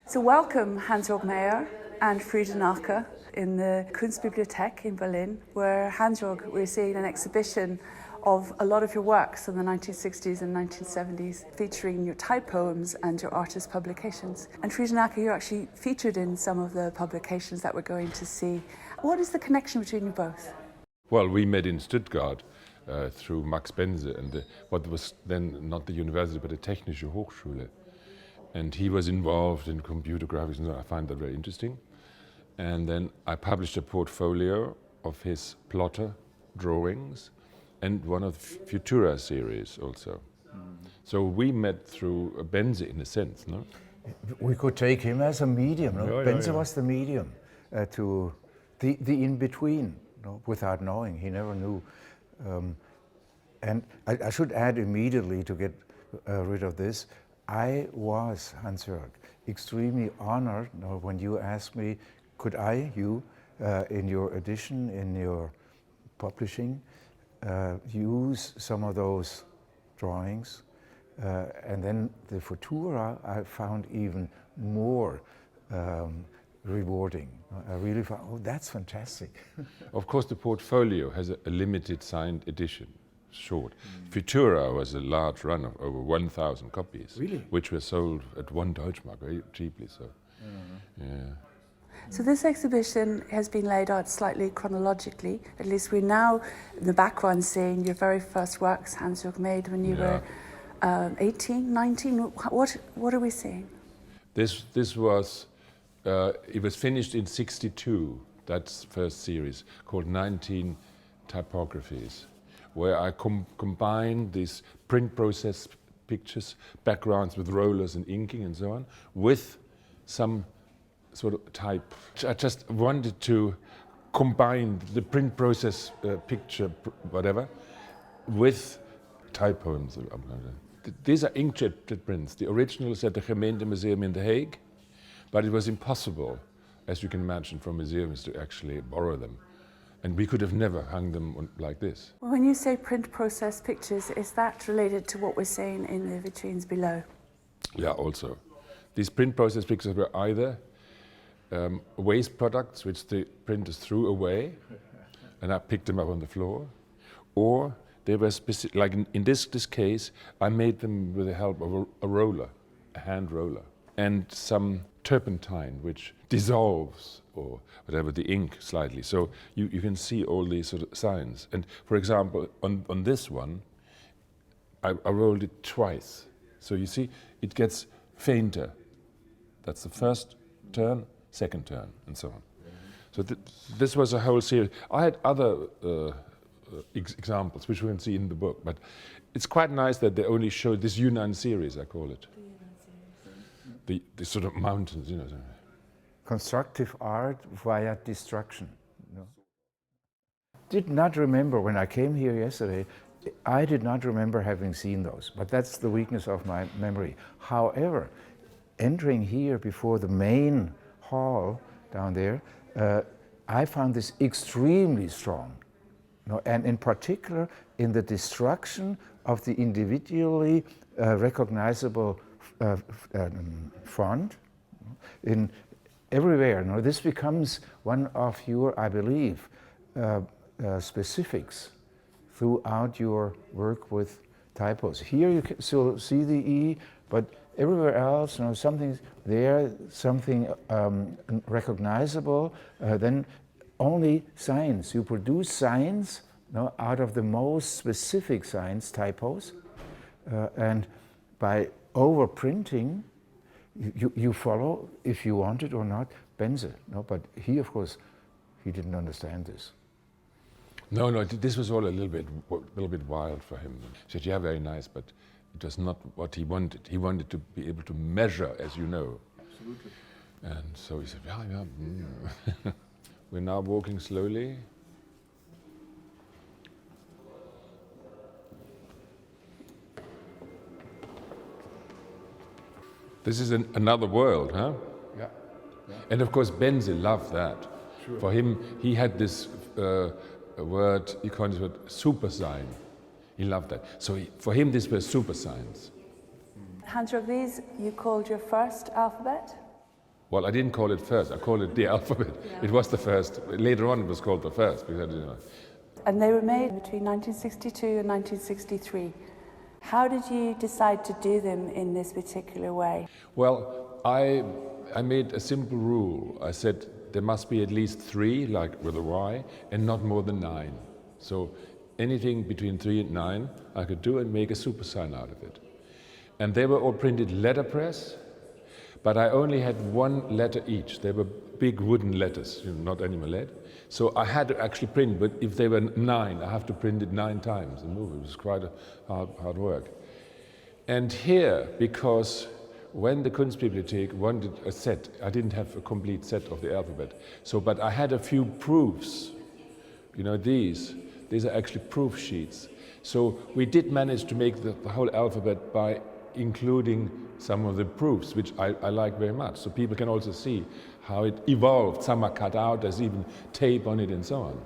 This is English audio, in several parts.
So welcome Hansjörg Mayer and Frieder Nake in the Kunstbibliothek in Berlin, where Hansjörg, we're seeing an exhibition of a lot of your works in the 1960s and 1970s, featuring your typoems and your artist publications. And Frieder Nake, you're actually featured in some of the publications that we're going to see. What is the connection between you both? Well, we met in Stuttgart through Max Bense and what was then not the university but the Technische Hochschule. And he was involved in computer graphics, and I find that very interesting. And then I published a portfolio of his plotter drawings and one of the Futura series also. So we met through Bense in a sense, no? We could take him as a medium, no? Yeah, Bense was the medium to the in-between, no? Without knowing, he never knew. And I should add immediately to get rid of this, I was, Hansjörg, extremely honored when you asked me, could you, in your edition, in your publishing, use some of those drawings. And then the Futura I found even more rewarding. I really found, oh, that's fantastic. Of course, the portfolio has a limited signed edition. Short. Futura was a large run of over 1,000 copies, really? Which were sold at 1 Deutschmark, very cheaply. So, yeah. So this exhibition has been laid out slightly chronologically. At least we're now in the background seeing your very first works Hansjörg made when you were 18, 19. What are we seeing? This was it was finished in '62. That's first series called 19 Typographies, where I combined these print process pictures, backgrounds with rollers and inking and so on, with some sort of type. I just wanted to combine the print process picture, whatever, with typoems. These are inkjet prints. The original is at the Gemeentemuseum in The Hague, but it was impossible, as you can imagine, for museums to actually borrow them. And we could have never hung them like this. When you say print process pictures, is that related to what we're seeing in the vitrines below? Yeah, also. These print process pictures were either waste products which the printers threw away, and I picked them up on the floor, or they were specific, like in this case, I made them with the help of a roller, a hand roller, and some turpentine which dissolves or whatever the ink slightly. So you can see all these sort of signs. And for example, on this one, I rolled it twice. So you see, it gets fainter. That's the first turn, second turn, and so on. So this was a whole series. I had other examples, which we can see in the book, but it's quite nice that they only show this Yunnan series, I call it. The sort of mountains, you know. Constructive art via destruction. You know. Did not remember when I came here yesterday, I did not remember having seen those, but that's the weakness of my memory. However, entering here before the main hall down there, I found this extremely strong. You know, and in particular in the destruction of the individually recognizable font in everywhere. Now, this becomes one of your, I believe, specifics throughout your work with typos. Here you can still see the E, but everywhere else, you know, something's there, something recognizable. Then only signs. You produce signs, you know, out of the most specific signs, typos, and by overprinting, you follow, if you want it or not, Bense. No, but he, of course, he didn't understand this. No, this was all a little bit wild for him. He said, yeah, very nice, but it was not what he wanted. He wanted to be able to measure, as you know. Absolutely. And so he said, yeah. We're now walking slowly. This is another world, huh? Yeah. And of course, Bense loved that. Sure. For him, he had this word, he called it super sign. He loved that. So for him, these were super signs. Hansjörg, these you called your first alphabet? Well, I didn't call it first. I called it the alphabet. Yeah. It was the first. Later on, it was called the first because I didn't know. And they were made between 1962 and 1963. How did you decide to do them in this particular way? Well, I made a simple rule. I said there must be at least 3, like with a Y, and not more than 9. So anything between 3 and 9 I could do and make a super sign out of it. And they were all printed letterpress, but I only had 1 letter each. They were big wooden letters, not animal lead. So I had to actually print, but if they were 9, I have to print it 9 times and move it. It was quite a hard work. And here, because when the Kunstbibliothek wanted a set, I didn't have a complete set of the alphabet. So, but I had a few proofs. You know, these are actually proof sheets. So we did manage to make the whole alphabet by including some of the proofs, which I like very much. So people can also see how it evolved. Some are cut out, there's even tape on it and so on.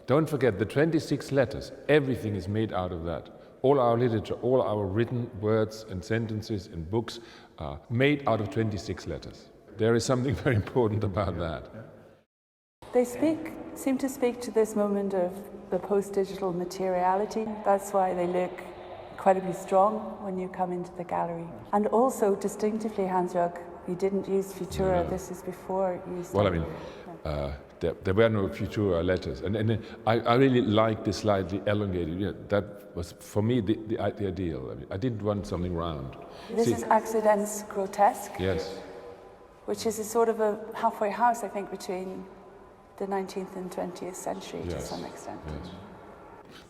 Don't forget the 26 letters, everything is made out of that. All our literature, all our written words and sentences and books are made out of 26 letters. There is something very important about that. They seem to speak to this moment of the post-digital materiality. That's why they look incredibly strong when you come into the gallery. And also, distinctively, Hansjörg, you didn't use Futura. No. This is before you started. Well, I mean, there were no Futura letters. And I really liked the slightly elongated. You know, that was, for me, the ideal. I mean, I didn't want something round. This is Accidents Grotesque. Yes. Which is a sort of a halfway house, I think, between the 19th and 20th century to some extent. Yes.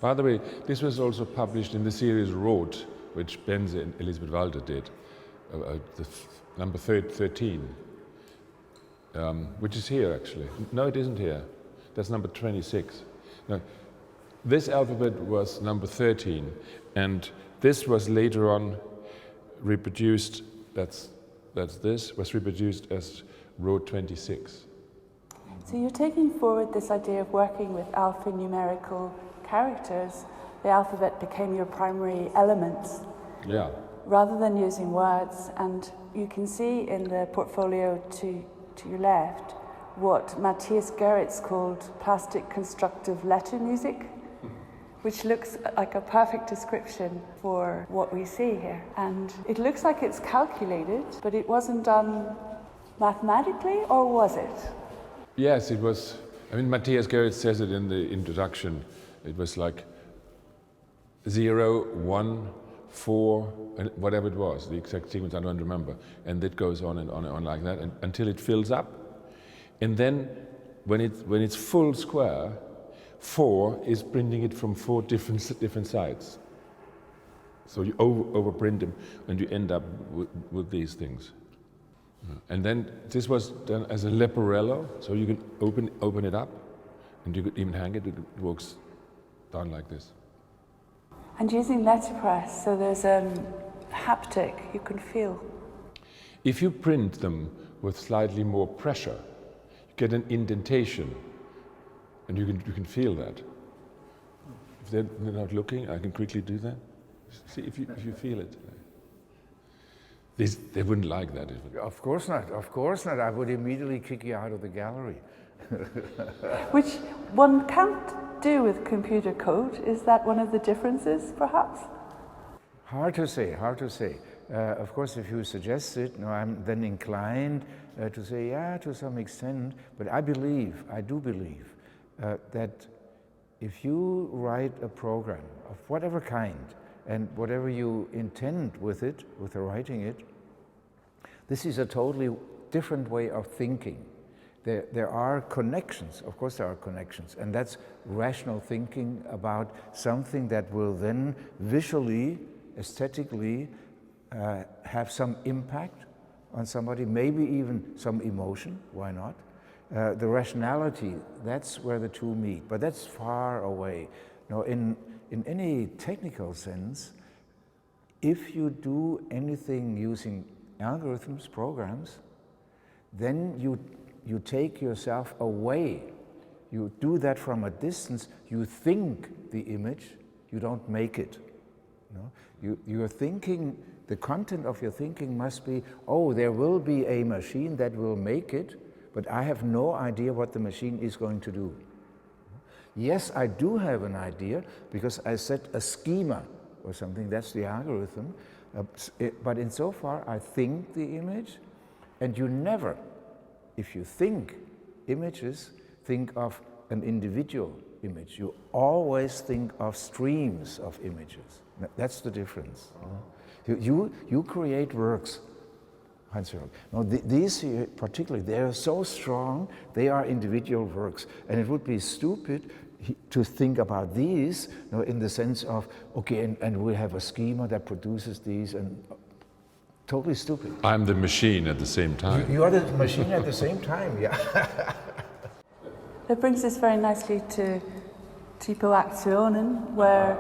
By the way, this was also published in the series Rot, which Benze and Elisabeth Walter did, number 13, which is here actually. No, it isn't here. That's number 26. No, this alphabet was number 13, and this was later on reproduced, that's this, was reproduced as Rot 26. So you're taking forward this idea of working with alphanumerical characters. The alphabet became your primary elements. Yeah. Rather than using words, and you can see in the portfolio to your left what Matthias Gerritz called plastic constructive letter music, which looks like a perfect description for what we see here. And it looks like it's calculated, but it wasn't done mathematically, or was it? Yes, it was. I mean, Matthias Gerritz says it in the introduction. It was like 0, 1, 4, and whatever it was, the exact sequence I don't remember. And it goes on and on and on like that until it fills up. And then when it's full square, 4 is printing it from 4 different sides. So you overprint them and you end up with these things. And then this was done as a leporello, so you can open it up, and you could even hang it. It works down like this. And using letterpress, so there's haptic you can feel. If you print them with slightly more pressure, you get an indentation, and you can feel that. If they're not looking, I can quickly do that. See if you feel it. They wouldn't like that. Of course not. Of course not. I would immediately kick you out of the gallery. Which one can't do with computer code. Is that one of the differences, perhaps? Hard to say. Hard to say. Of course, if you suggest it, I'm then inclined to say, yeah, to some extent. But I do believe, that if you write a program of whatever kind, and whatever you intend with it, with writing it, this is a totally different way of thinking. There are connections, of course there are connections, and that's rational thinking about something that will then visually, aesthetically, have some impact on somebody, maybe even some emotion, why not? The rationality, that's where the two meet, but that's far away. Now, in any technical sense, if you do anything using algorithms, programs, then you take yourself away. You do that from a distance. You think the image, you don't make it. You're thinking The content of your thinking must be, oh, there will be a machine that will make it, but I have no idea what the machine is going to do. Yes, I do have an idea because I set a schema or something, that's the algorithm, but insofar I think the image, and you never, if you think images, think of an individual image. You always think of streams of images. That's the difference. You create works, Hansjörg. Now, these here particularly, they are so strong, they are individual works. And it would be stupid to think about these, you know, in the sense of, okay, and we have a schema that produces these, and totally stupid. I'm the machine at the same time. You are the machine at the same time, yeah. That brings us very nicely to Typoaktionen, where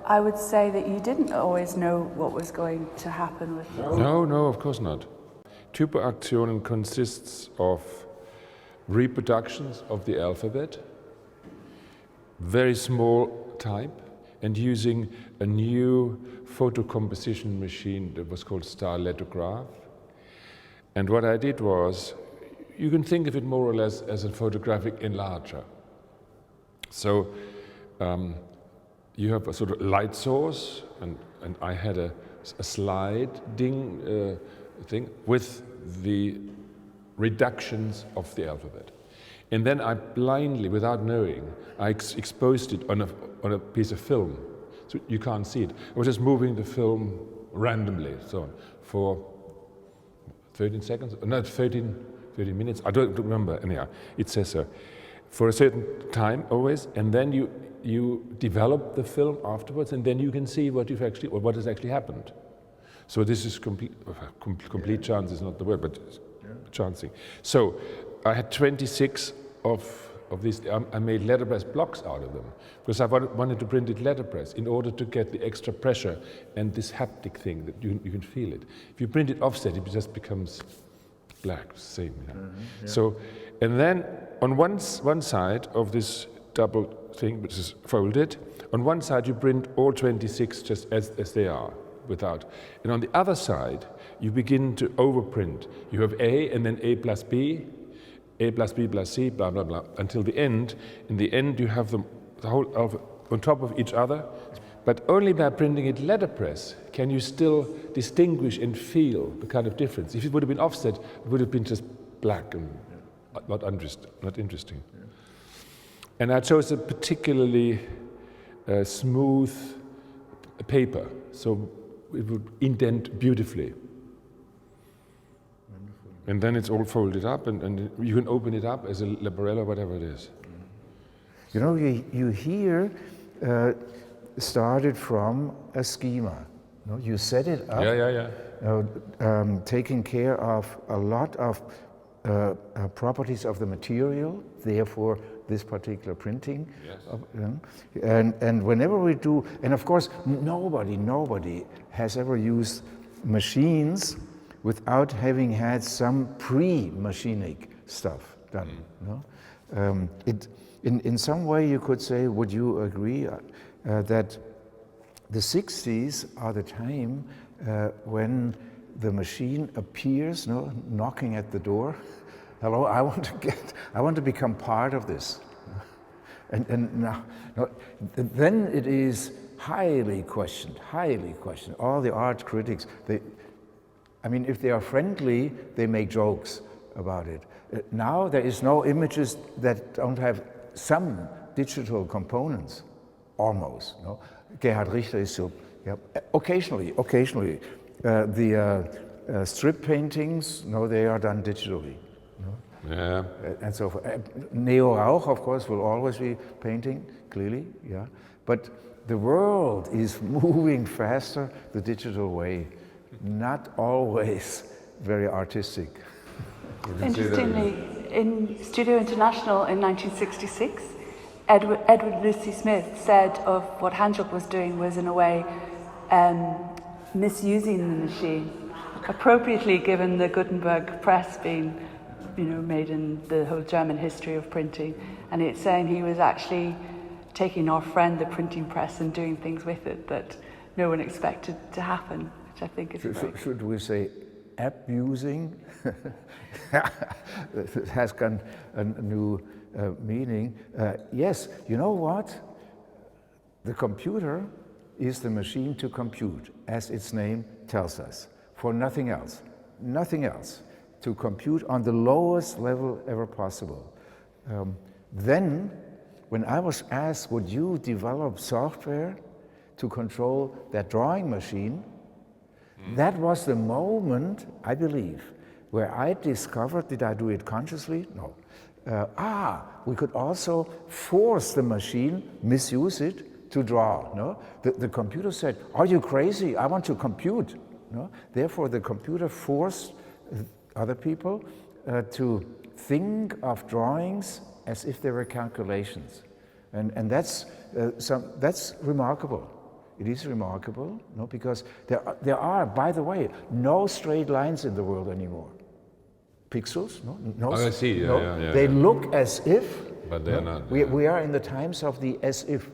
I would say that you didn't always know what was going to happen with it. No, of course not. Typoaktionen consists of reproductions of the alphabet, very small type, and using a new photo composition machine that was called stylethograph. And what I did was, you can think of it more or less as a photographic enlarger. So you have a sort of light source, and I had a sliding thing with the reductions of the alphabet. And then I blindly, without knowing, I exposed it on a piece of film. So you can't see it. I was just moving the film randomly, so on, for 13 seconds, no, 30 minutes, I don't remember, anyhow, it says so. For a certain time always, and then you develop the film afterwards, and then you can see what has actually happened. So this is complete chance is not the word, but chancing. So I had 26 of these. I made letterpress blocks out of them because I wanted to print it letterpress in order to get the extra pressure and this haptic thing that you can feel it. If you print it offset, it just becomes black, same. You know? Yeah. So, and then on one side of this double thing, which is folded, on one side you print all 26 just as they are, without. And on the other side, you begin to overprint. You have A and then A plus B, A plus B plus C, blah, blah, blah, until the end. In the end, you have them, the whole alphabet on top of each other. But only by printing it letterpress can you still distinguish and feel the kind of difference. If it would have been offset, it would have been just black and not interesting. Yeah. And I chose a particularly smooth paper, so it would indent beautifully. Wonderful. And then it's all folded up, and you can open it up as a Labarella, whatever it is. You know, you here started from a schema. You know, you set it up. Yeah. Taking care of a lot of properties of the material, therefore this particular printing. Yes. And whenever we do, and of course nobody has ever used machines without having had some pre-machinic stuff done. No? In some way you could say, would you agree that the 60s are the time when the machine appears, no, knocking at the door. Hello, I want to become part of this. And now, then it is highly questioned. All the art critics, if they are friendly, they make jokes about it. Now there is no images that don't have some digital components, almost. No? Gerhard Richter is so, yeah. Occasionally. The strip paintings, no, they are done digitally. No? Yeah. And so forth. Neo Rauch, of course, will always be painting, clearly, yeah. But the world is moving faster the digital way, not always very artistic. Interestingly, in Studio International in 1966, Edward Lucy Smith said of what Hansjörg was doing was, in a way, misusing the machine, appropriately given the Gutenberg press being, made in the whole German history of printing. And it's saying he was actually taking our friend, the printing press, and doing things with it that no one expected to happen. which I think is great. Should we say abusing? It has got a new meaning. Yes, you know what? The computer is the machine to compute, as its name tells us, for nothing else. Nothing else. To compute on the lowest level ever possible. Then, when I was asked, would you develop software to control that drawing machine, that was the moment, I believe, where I discovered, did I do it consciously? No. We could also force the machine, misuse it, to draw. No? The computer said, are you crazy? I want to compute. No? Therefore, the computer forced other people to think of drawings as if they were calculations. And that's remarkable. It is remarkable, no? Because there are, by the way, no straight lines in the world anymore. Pixels, no. I see, yeah. They look as if, but they're not. We are in the times of the as if.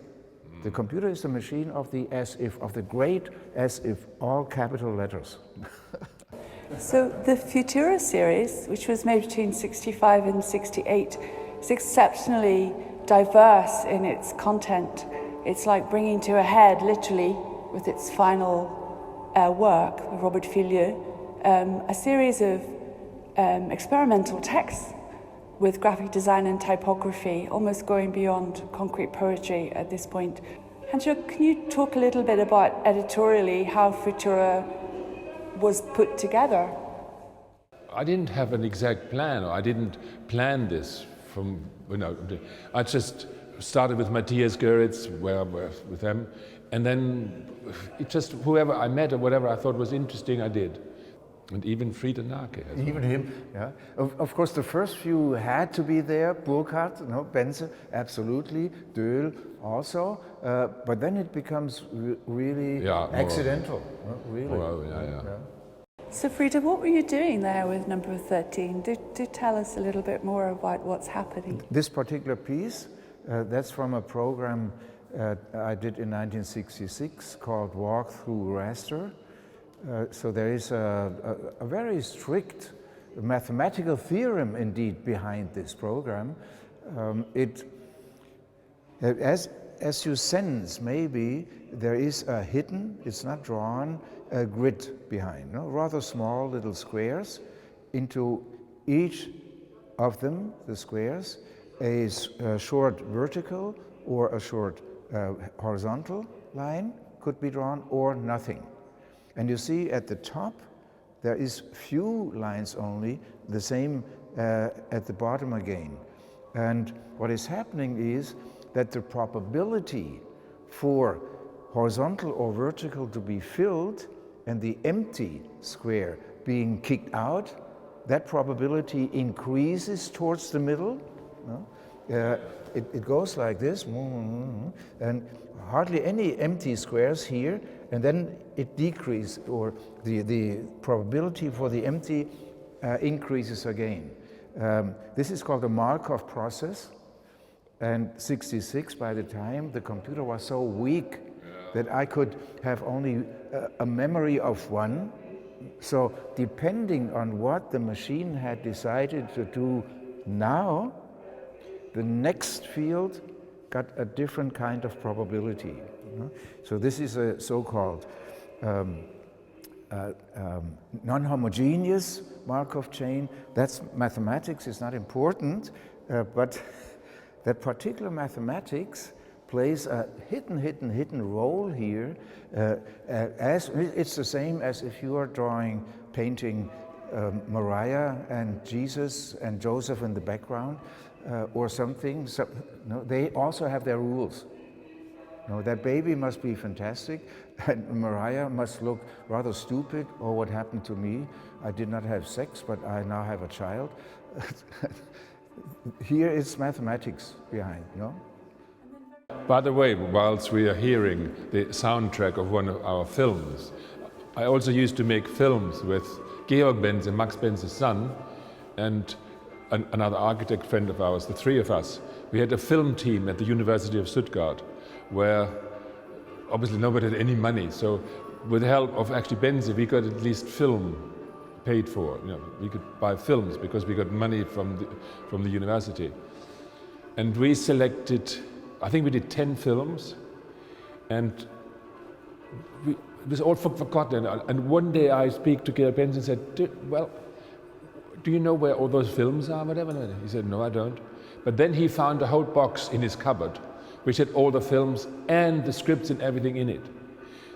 The computer is the machine of the as if, of the great as if, all capital letters. So the Futura series, which was made between 65 and 68, is exceptionally diverse in its content. It's like bringing to a head, literally, with its final work, Robert Fillieu, a series of experimental texts with graphic design and typography, almost going beyond concrete poetry at this point. Hansjörg, can you talk a little bit about editorially how Futura was put together? I didn't have an exact plan, or I didn't plan this from, I just started with Matthias Göritz, where I was with them, and then it just whoever I met or whatever I thought was interesting, I did. And even Frieder Nake. Even him, yeah. Of course, the first few had to be there. Burkhardt, Benze, absolutely. Döhl also. But then it becomes really accidental. Really. Yeah. So Frieder, what were you doing there with number 13? Do tell us a little bit more about what's happening. This particular piece, that's from a program I did in 1966 called Walk Through Raster. So there is a very strict mathematical theorem indeed behind this program. As you sense, maybe there is a hidden, it's not drawn, a grid behind, rather small little squares. Into each of them, the squares, a short vertical or a short horizontal line could be drawn, or nothing. And you see at the top, there is few lines only, the same at the bottom again. And what is happening is that the probability for horizontal or vertical to be filled and the empty square being kicked out, that probability increases towards the middle. It goes like this, and hardly any empty squares here, and then it decreases, or the probability for the empty increases again. This is called the Markov process, and 66, by the time the computer was so weak that I could have only a memory of one. So depending on what the machine had decided to do now, the next field got a different kind of probability. So this is a so-called non-homogeneous Markov chain. That's mathematics, is not important, but that particular mathematics plays a hidden role here. As it's the same as if you are painting Maria and Jesus and Joseph in the background, or something. They also have their rules. That baby must be fantastic, and Maria must look rather stupid, or what happened to me. I did not have sex, but I now have a child. Here it's mathematics behind, By the way, whilst we are hearing the soundtrack of one of our films, I also used to make films with Georg Benze, Max Benze's son, and another architect friend of ours, the three of us. We had a film team at the University of Stuttgart, where obviously nobody had any money, so with the help of actually Benzi, we got at least film paid for. You know, we could buy films because we got money from the university. And we selected, I think we did 10 films, and it was all forgotten. And one day I speak to Georg Benzi and said, do you know where all those films are, whatever? He said, no, I don't. But then he found a whole box in his cupboard, which had all the films and the scripts and everything in it.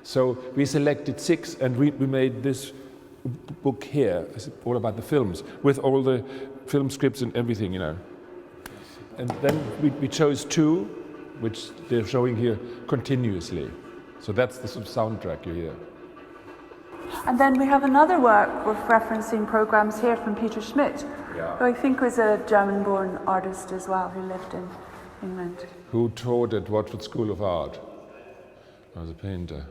So we selected 6, and we made this book here, all about the films, with all the film scripts and everything, you know. And then we chose 2, which they're showing here continuously. So that's the sort of soundtrack you hear. And then we have another work with referencing programs here from Peter Schmidt, who I think was a German-born artist as well, who lived in England. Who taught at Watford School of Art. I was a painter.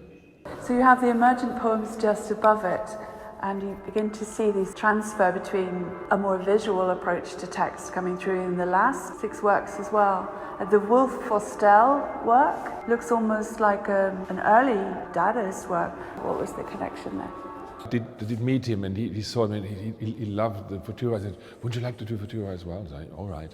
So you have the emergent poems just above it, and you begin to see this transfer between a more visual approach to text coming through in the last 6 works as well. The Wolf Fostel work looks almost like an early Dadaist work. What was the connection there? I did meet him, and he saw me, and he loved the Futura. I said, would you like to do Futura as well? I said, all right.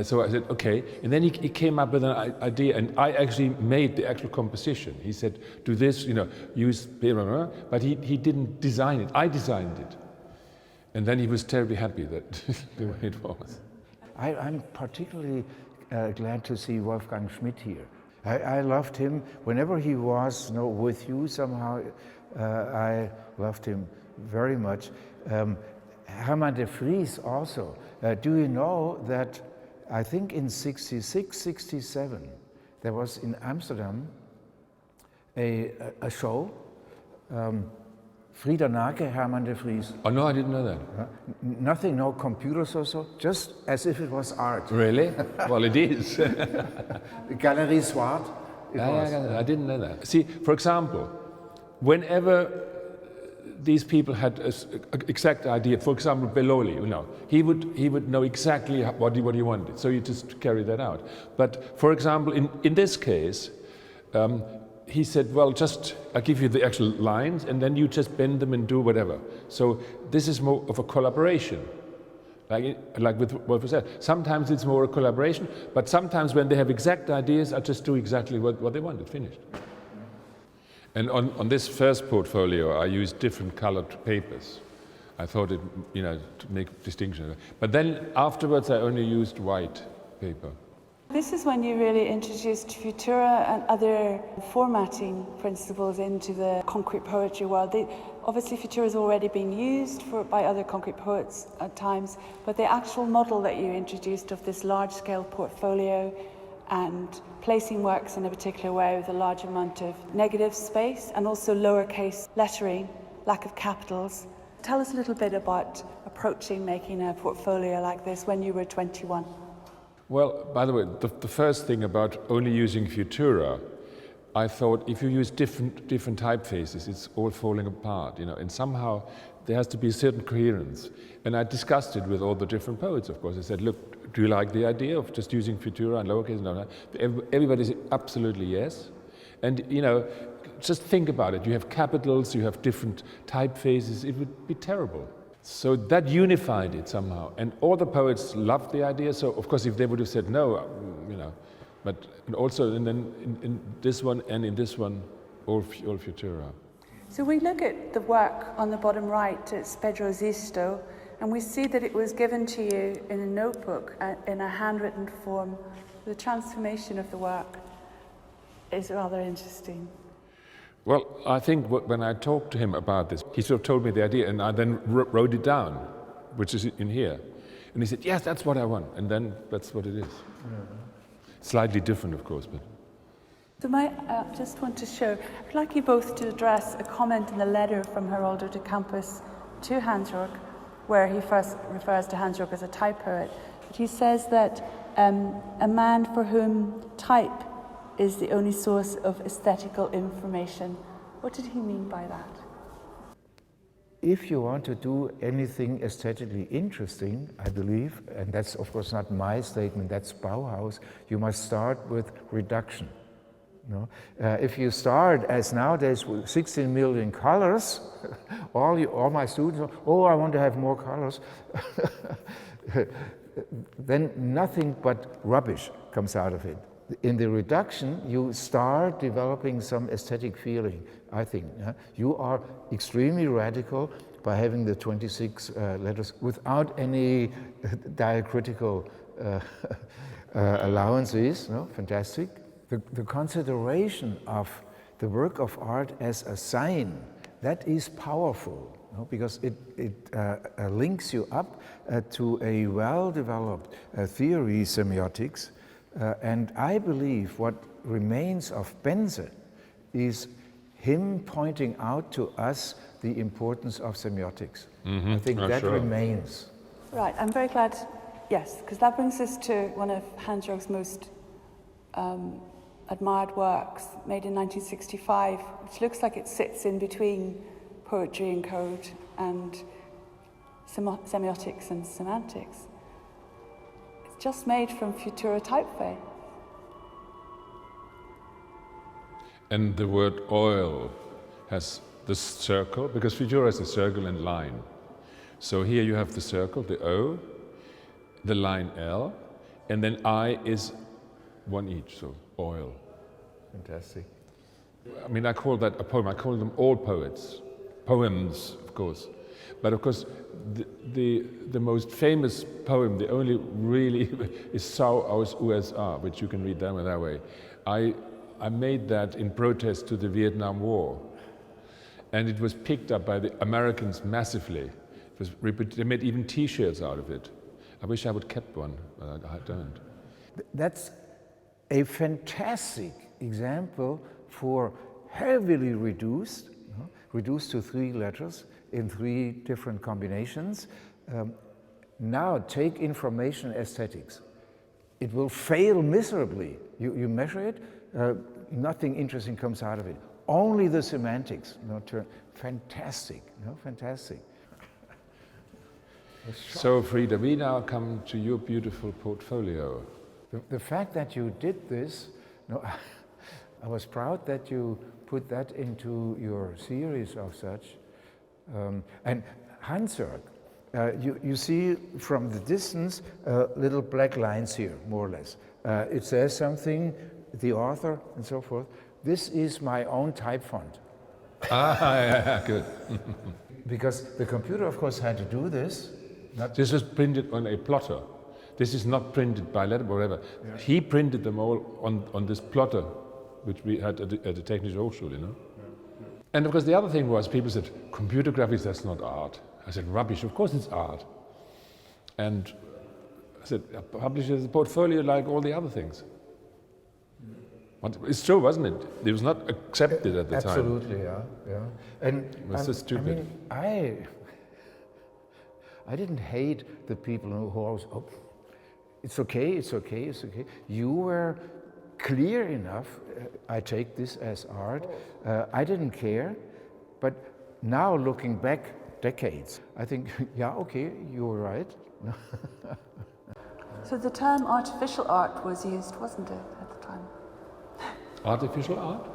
So I said, okay. And then he came up with an idea, and I actually made the actual composition. He said, do this, you know, use blah, but he didn't design it. I designed it. And then he was terribly happy that the way it was. I'm particularly glad to see Wolfgang Schmidt here. I loved him whenever he was with you somehow. I loved him very much. Herman de Vries also. Do you know that I think in 66, 67, there was in Amsterdam a show, Frieder Nake, Herman de Vries. Oh no, I didn't know that. Nothing, no computers or so, just as if it was art. Really? Well, it is. Galerie Swart. I didn't know that. See, for example, whenever these people had an exact idea, for example, Belloli, you know, he would know exactly what he wanted, so you just carry that out. But for example, in this case, he said, well, I give you the actual lines, and then you just bend them and do whatever. So this is more of a collaboration, like with what was said. Sometimes it's more a collaboration, but sometimes when they have exact ideas, I just do exactly what they wanted, finished. And on this first portfolio, I used different colored papers. I thought it, you know, to make distinction. But then afterwards, I only used white paper. This is when you really introduced Futura and other formatting principles into the concrete poetry world. Obviously, Futura has already been used by other concrete poets at times, but the actual model that you introduced of this large-scale portfolio and placing works in a particular way with a large amount of negative space and also lowercase lettering, lack of capitals. Tell us a little bit about approaching making a portfolio like this when you were 21. Well, by the way, the first thing about only using Futura, I thought if you use different typefaces, it's all falling apart, you know, and somehow there has to be a certain coherence. And I discussed it with all the different poets, of course. I said, look, do you like the idea of just using Futura and lowercase? No. Everybody said absolutely yes. And, you know, just think about it. You have capitals, you have different typefaces. It would be terrible. So that unified it somehow. And all the poets loved the idea. So, of course, if they would have said no, you know, but and also and then in this one and in this one, all Futura. So we look at the work on the bottom right, it's Pedro Zisto, and we see that it was given to you in a notebook in a handwritten form. The transformation of the work is rather interesting. Well, I think when I talked to him about this, he sort of told me the idea, and I then wrote it down, which is in here. And he said, yes, that's what I want. And then that's what it is. Yeah. Slightly different, of course, but... So I just want to show, I'd like you both to address a comment in the letter from Geraldo de Campos to Hansjörg, where he first refers to Hansjörg as a type poet. But he says that a man for whom type is the only source of aesthetical information. What did he mean by that? If you want to do anything aesthetically interesting, I believe, and that's of course not my statement, that's Bauhaus, you must start with reduction. No? If you start, as nowadays, with 16 million colors, all my students, oh, I want to have more colors, then nothing but rubbish comes out of it. In the reduction, you start developing some aesthetic feeling, I think. You are extremely radical by having the 26 letters without any diacritical allowances. No? Fantastic. The consideration of the work of art as a sign, that is powerful, no? Because it links you up to a well-developed theory, semiotics, and I believe what remains of Bense is him pointing out to us the importance of semiotics. I think that remains. Right, I'm very glad, yes, because that brings us to one of Hansjörg's most admired works, made in 1965, which looks like it sits in between poetry and code and semiotics and semantics. It's just made from Futura typeface. And the word oil has the circle, because Futura is a circle and line. So here you have the circle, the O, the line L, and then I is one each, so oil. Fantastic. I mean, I call that a poem. I call them all poets. Poems, of course. But of course, the most famous poem, the only really, is Sau aus USA, which you can read that way. I made that in protest to the Vietnam War. And it was picked up by the Americans massively. They made even T-shirts out of it. I wish I would kept one, but I don't. That's a fantastic example for heavily reduced to 3 letters in 3 different combinations. Now take information aesthetics. It will fail miserably. You measure it, nothing interesting comes out of it. Only the semantics. Fantastic, fantastic. So Frieder, we now come to your beautiful portfolio. The fact that you did this, I was proud that you put that into your series of such. And Hansjörg, you see from the distance little black lines here, more or less. It says something, the author and so forth. This is my own type font. Yeah, good. Because the computer, of course, had to do this. This was printed on a plotter. This is not printed by letter or whatever. Yeah. He printed them all on this plotter, which we had at the Technische Hochschule, Yeah. And of course the other thing was, people said, computer graphics, that's not art. I said, rubbish, of course it's art. And I said, publish it as a portfolio like all the other things. But it's true, wasn't it? It was not accepted at the Absolutely, time. yeah. And it was so stupid. I didn't hate the people who always, it's okay. You were clear enough, I take this as art. I didn't care, but now looking back decades, I think, yeah, okay, you were right. So the term artificial art was used, wasn't it, at the time? Artificial art?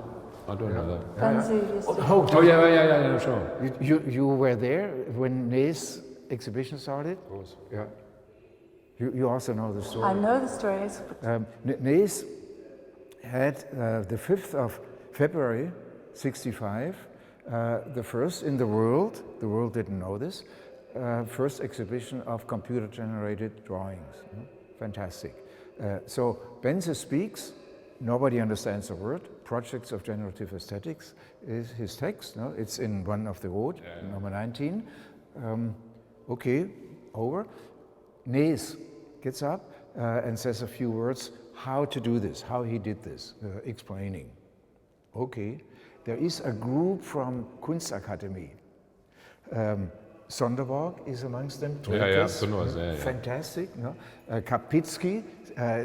I don't know that. Benze used to. Oh, yeah, sure. You were there when Nake's exhibition started? Of course. Yeah. You also know the story. I know the stories. Nake had the 5th of February, 65, the first in the world didn't know this, first exhibition of computer-generated drawings. Fantastic. So Benze speaks, nobody understands the word. Projects of Generative Aesthetics is his text. It's in one of the Rot, number 19. Okay, over. Nake gets up and says a few words how to do this, how he did this, explaining. Okay, there is a group from Kunstakademie. Sonderborg is amongst them. Fantastic. Kapitsky,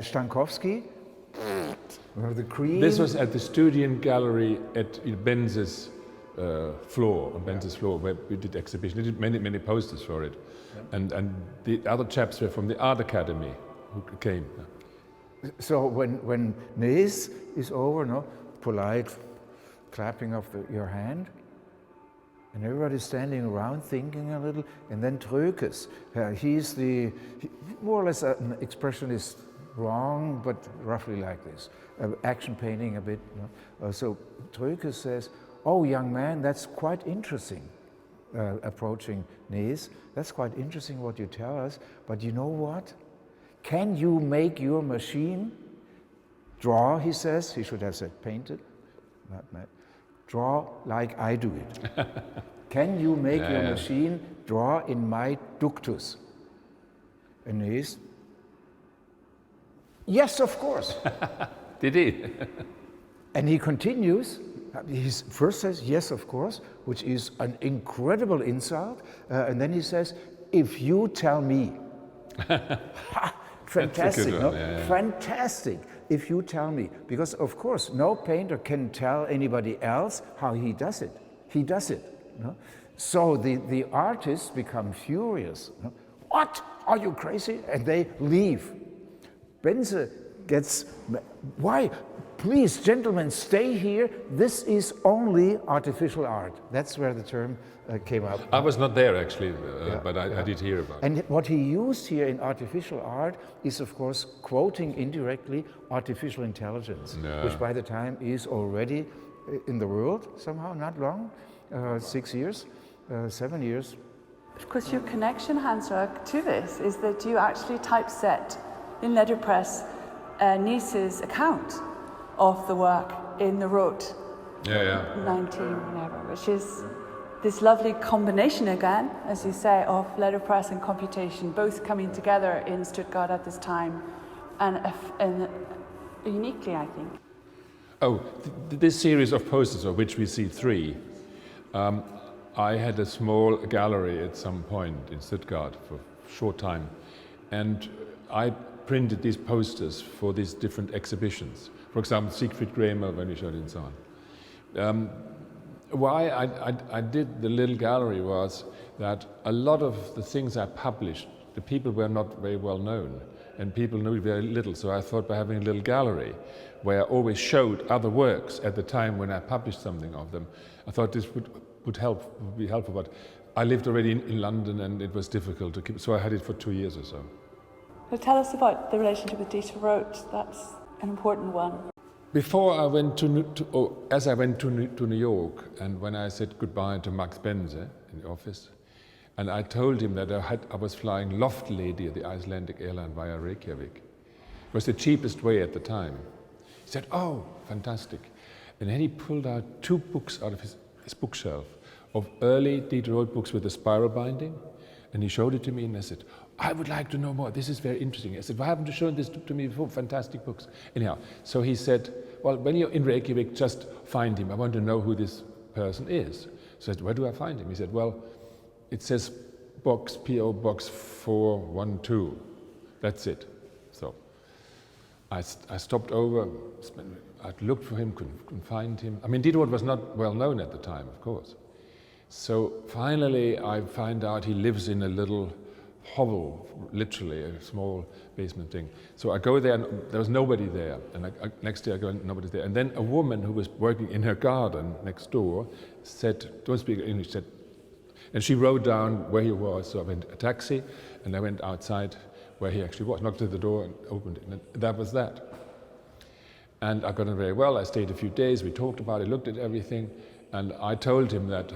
Stankowski. The Queen. This was at the Studien Gallery at Benze's floor, on Benze's floor, where we did exhibition. We did many posters for it. Yeah. And the other chaps were from the Art Academy who came. So when Nake is over, polite clapping of your hand. And everybody's standing around thinking a little. And then Trökes, he's more or less an expressionist, wrong, but roughly like this. Action painting a bit. So Trökes says, "Oh, young man, that's quite interesting." Approaching Nase, "That's quite interesting what you tell us, but you know what? Can you make your machine draw," he says, he should have said painted, not mad, "draw like I do it." Can you make your machine draw in my ductus? And Nase, "Yes, of course." Did he? And he continues. He first says, "Yes, of course," which is an incredible insult. And then he says, "If you tell me." Fantastic, no? Yeah. Fantastic, if you tell me. Because, of course, no painter can tell anybody else how he does it. He does it. No? So the artists become furious. No? "What? Are you crazy?" And they leave. Benze gets, "Why? Please, gentlemen, stay here. This is only artificial art." That's where the term came up. I was not there actually, but I did hear about it. And what he used here in artificial art is, of course, quoting indirectly artificial intelligence, which by the time is already in the world somehow, not long, 6 years, 7 years. Of course, your connection, Hansjörg, to this is that you actually typeset in letterpress Nice's account of the work in the Rote 19 whatever, which is this lovely combination again, as you say, of letterpress and computation, both coming together in Stuttgart at this time, and uniquely, I think. Oh, this series of posters, of which we see 3, I had a small gallery at some point in Stuttgart for a short time, and I printed these posters for these different exhibitions. For example, Siegfried Kramer, when he showed it and so on. Why I did the little gallery was that a lot of the things I published, the people were not very well known, and people knew very little, so I thought by having a little gallery where I always showed other works at the time when I published something of them, I thought this would be helpful, but I lived already in London and it was difficult to keep, so I had it for 2 years or so. So tell us about the relationship with Dieter Roth. That's an important one. Before I went as I went to New York, and when I said goodbye to Max Benze in the office, and I told him that I was flying Loftlady, the Icelandic airline, via Reykjavik. It was the cheapest way at the time. He said, "Oh, fantastic." And then he pulled out 2 books out of his bookshelf of early Dieter Roth books with a spiral binding, and he showed it to me, and I said, "I would like to know more. This is very interesting." I said, "Why haven't you shown this to me before? Fantastic books." Anyhow, so he said, "Well, when you're in Reykjavik, just find him. I want to know who this person is." So I said, "Where do I find him?" He said, "Well, it says box, P.O. Box 412. That's it." So I stopped over, I looked for him, couldn't find him. I mean, Dieter Roth was not well known at the time, of course. So finally, I find out he lives in a little hovel, literally a small basement thing. So I go there, and there was nobody there. And next day I go, and nobody's there. And then a woman who was working in her garden next door said, "Don't speak English," said, and she wrote down where he was. So I went a taxi, and I went outside where he actually was, knocked at the door and opened it. And that was that. And I got on very well. I stayed a few days. We talked about it, looked at everything. And I told him that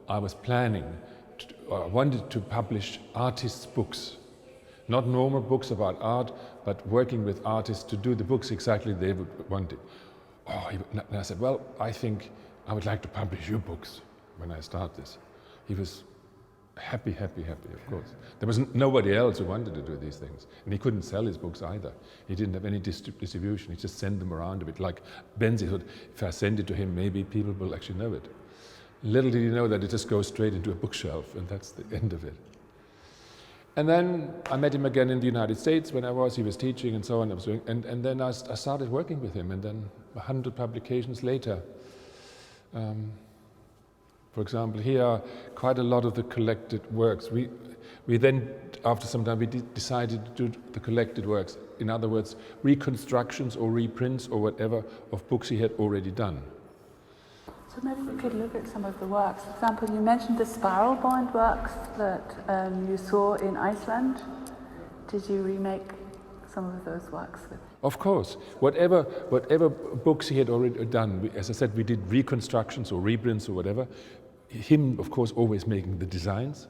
I was planning, I wanted to publish artists' books. Not normal books about art, but working with artists to do the books exactly they would want it. And I said, "Well, I think I would like to publish your books when I start this." He was happy, of course. There was nobody else who wanted to do these things. And he couldn't sell his books either. He didn't have any distribution. He just sent them around a bit. Like Benzi thought, if I send it to him, maybe people will actually know it. Little did he know that it just goes straight into a bookshelf, and that's the end of it. And then I met him again in the United States when he was teaching and so on. And then I started working with him, and then 100 publications later. For example, here are quite a lot of the collected works. We then, after some time, we decided to do the collected works. In other words, reconstructions or reprints or whatever of books he had already done. So maybe we could look at some of the works. For example, you mentioned the spiral-bound works that you saw in Iceland. Did you remake some of those works with? Of course, whatever books he had already done, as I said, we did reconstructions or reprints or whatever. Him, of course, always making the designs.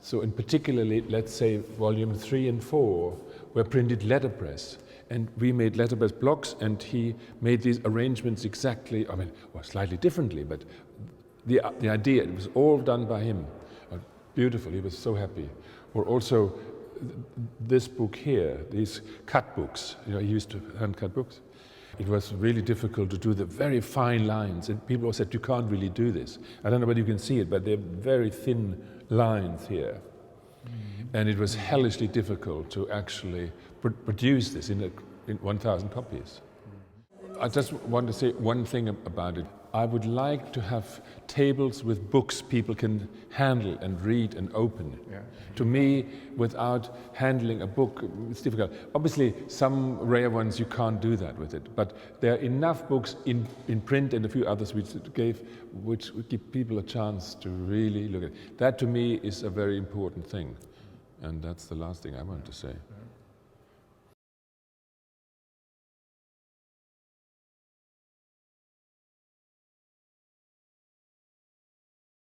So in particularly, let's say, volume 3 and 4 were printed letterpress. And we made letterpress blocks, and he made these arrangements exactly, I mean, well, slightly differently, but the idea, it was all done by him. Beautiful, he was so happy. Or also, this book here, these cut books, you know, he used to hand cut books. It was really difficult to do the very fine lines, and people said, you can't really do this. I don't know whether you can see it, but they're very thin lines here. And it was hellishly difficult to actually produce this in 1,000 copies. I just want to say one thing about it. I would like to have tables with books people can handle and read and open. Yeah. To me, without handling a book, it's difficult. Obviously, some rare ones you can't do that with it, but there are enough books in print and a few others which would give people a chance to really look at it. That to me is a very important thing, and that's the last thing I want to say.